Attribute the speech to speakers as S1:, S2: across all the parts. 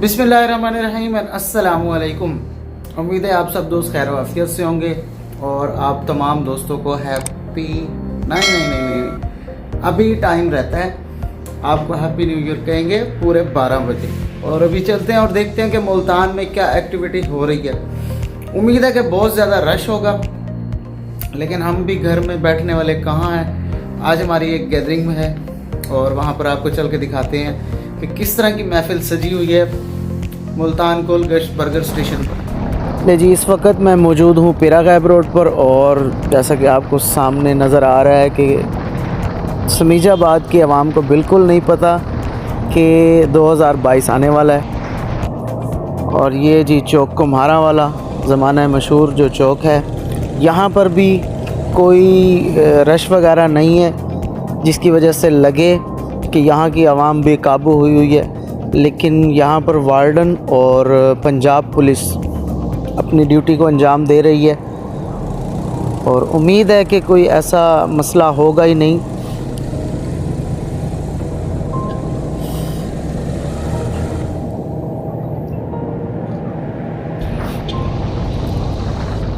S1: बिस्मिल्लाहिर्रहमानिर्रहीम, अस्सलामु अलैकुम। उम्मीद है आप सब दोस्त खैर आफियत से होंगे और आप तमाम दोस्तों को हैप्पी नहीं, अभी टाइम रहता है, आपको हैप्पी न्यू ईयर कहेंगे पूरे 12 बजे। और अभी चलते हैं और देखते हैं कि मुल्तान में क्या एक्टिविटी हो रही है। उम्मीद है कि बहुत ज़्यादा रश होगा, लेकिन हम भी घर में बैठने वाले कहाँ हैं। आज हमारी एक गैदरिंग में है और वहाँ पर आपको चल के दिखाते हैं कि किस तरह की महफिल सजी हुई है मुल्तान कोल गश्त बर्गर स्टेशन पर। जी, इस वक्त मैं मौजूद हूँ पीरा गैब रोड पर और जैसा कि आपको सामने नज़र आ रहा है कि समीजाबाद की आवाम को बिल्कुल नहीं पता कि 2022 आने वाला है। और ये जी चौक कुम्हारा वाला ज़माना मशहूर जो चौक है, यहाँ पर भी कोई रश वगैरह नहीं है जिसकी वजह से लगे कि यहाँ की आवाम बेकाबू हुई है। लेकिन यहाँ पर वार्डन और पंजाब पुलिस अपनी ड्यूटी को अंजाम दे रही है और उम्मीद है कि कोई ऐसा मसला होगा ही नहीं।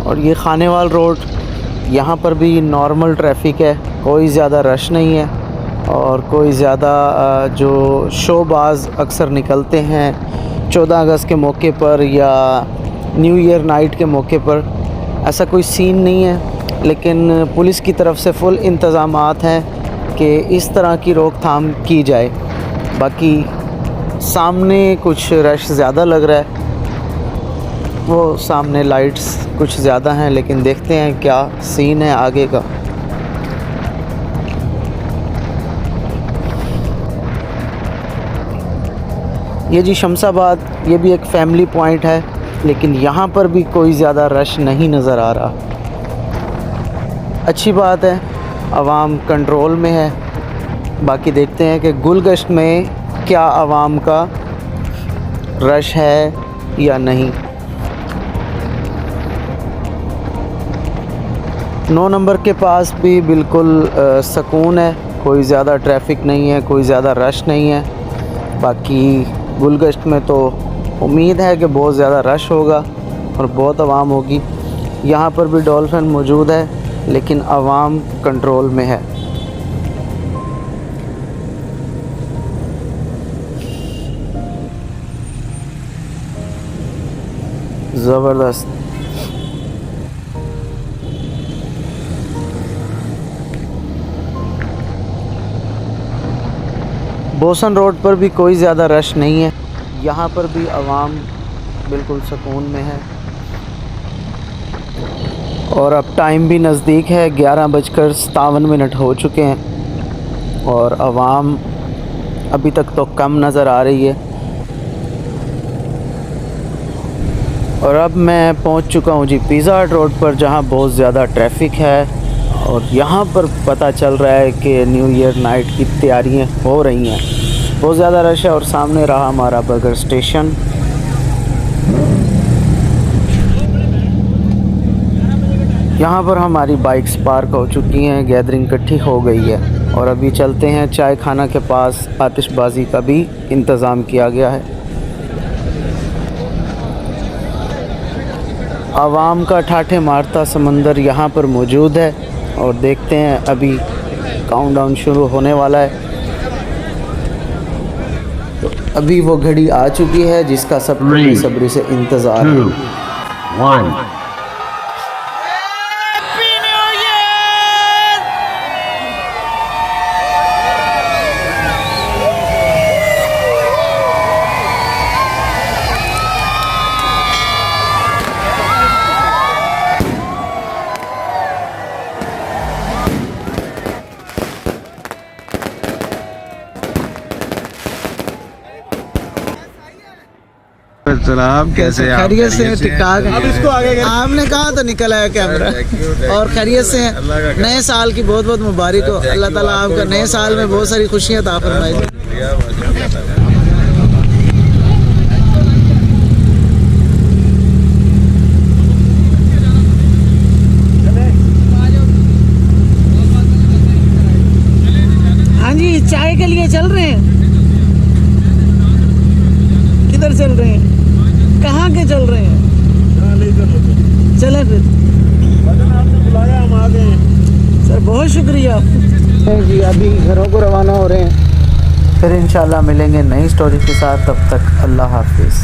S1: और ये खानेवाल रोड, यहाँ पर भी नॉर्मल ट्रैफिक है, कोई ज़्यादा रश नहीं है और कोई ज़्यादा जो शोबाज अक्सर निकलते हैं 14 अगस्त के मौके पर या न्यू ईयर नाइट के मौके पर, ऐसा कोई सीन नहीं है। लेकिन पुलिस की तरफ से फुल इंतज़ामात हैं कि इस तरह की रोकथाम की जाए। बाकी सामने कुछ रश ज़्यादा लग रहा है, वो सामने लाइट्स कुछ ज़्यादा हैं, लेकिन देखते हैं क्या सीन है आगे का। ये जी शमशाबाद, ये भी एक फैमिली पॉइंट है, लेकिन यहाँ पर भी कोई ज़्यादा रश नहीं नज़र आ रहा। अच्छी बात है, आवाम कंट्रोल में है। बाकी देखते हैं कि गुलगश्त में क्या आवाम का रश है या नहीं। 9 नंबर के पास भी बिल्कुल सुकून है, कोई ज़्यादा ट्रैफिक नहीं है, कोई ज़्यादा रश नहीं है। बाकी गुलगश्त में तो उम्मीद है कि बहुत ज़्यादा रश होगा और बहुत आवाम होगी। यहाँ पर भी डॉल्फिन मौजूद है, लेकिन आवाम कंट्रोल में है। ज़बरदस्त। बोसन रोड पर भी कोई ज़्यादा रश नहीं है, यहाँ पर भी आवाम बिल्कुल सुकून में है। और अब टाइम भी नज़दीक है, 11:57 हो चुके हैं और आवाम अभी तक तो कम नज़र आ रही है। और अब मैं पहुँच चुका हूँ जी पिज़्ज़ा हट रोड पर, जहाँ बहुत ज़्यादा ट्रैफिक है और यहाँ पर पता चल रहा है कि न्यू ईयर नाइट की तैयारियाँ हो रही हैं। बहुत ज़्यादा रश है और सामने रहा हमारा बर्गर स्टेशन। यहाँ पर हमारी बाइक्स पार्क हो चुकी हैं, गैदरिंग इकट्ठी हो गई है और अभी चलते हैं चाय खाना के पास। आतिशबाजी का भी इंतज़ाम किया गया है। आवाम का ठाठे मारता समंदर यहाँ पर मौजूद है और देखते हैं, अभी काउंटडाउन शुरू होने वाला है। तो अभी वो घड़ी आ चुकी है जिसका सबको बेसब्री से इंतज़ार है।
S2: सलाम, कैसे हैं?
S1: खैरियत से? ठीक ठाक है।
S2: अब इसको आगे
S1: आपने कहा तो निकल आया कैमरा। और खैरियत से हैं? नए साल की बहुत बहुत मुबारक हो। अल्लाह ताला आपका नए साल में बहुत सारी खुशियाँ अता फरमाए। हाँ जी, चाय के लिए चल रहे हैं। किधर
S3: चल रहे हैं? कहाँ के चल रहे हैं? चले फिर।
S2: आपने बुलाया, हम आ गए।
S3: सर बहुत शुक्रिया।
S1: जी अभी घरों को रवाना हो रहे हैं, फिर इंशाल्लाह मिलेंगे नई स्टोरी के साथ। तब तक अल्लाह हाफिज़।